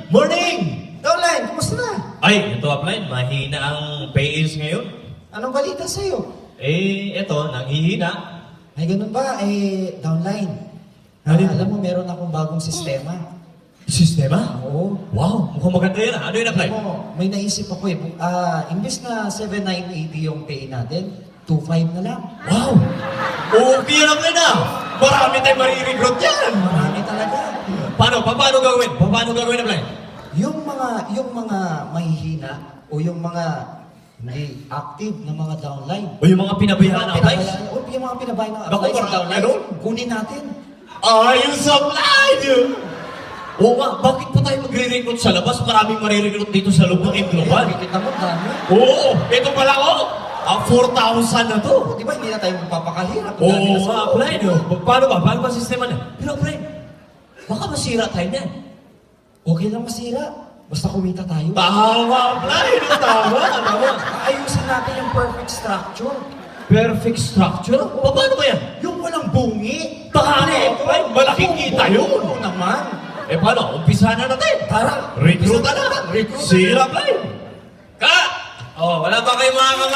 Morning! Downline, kumusta na? Ay, ito upline. Mahina ang pay-ins ngayon. Anong balita sa'yo? Ito, nanghihina. Ay, ganun ba? Downline. Ano yun? Alam mo, meron akong bagong sistema. Sistema? Oo. Wow, mukhang maganda yan. Ano yun, Alam upline? mo, may naisip ako eh. Imbes na 7,980 yung pay natin, 2,500 na lang. Wow! Okay yan, upline ah! Marami tayong marirecruit yan! Marami talaga. Paano gagawin? Paano gagawin, upline? Yung mga mahihina o yung mga hindi active na mga downline. O yung mga pinabayaan na upline? O yung mga pinabayaan na Bako, upline, parang ano? kunin natin. Ayos, upline! Oo nga, bakit pa tayo magre-recruit sa labas? Maraming marirecruit dito sa loob ng global. Kita mo, dami. Oo, ito pala ko. 4,000 na to. Di ba hindi na tayo magpapakahirap? Oo nga, upline. Paano ba? Paano ba sistema na? Pero upline, baka masira tayo niyan. Okay lang masira. Basta kumita tayo. Tama, upline. Tama. Ayusin natin yung perfect structure. Perfect structure? Paano ba yan? Yung walang bungi. Paano? Upline, malaking kita yun. Oo naman. Paano? Umpisa na natin. Tara. Recruit na. Sira, upline. Wala ba kayo mga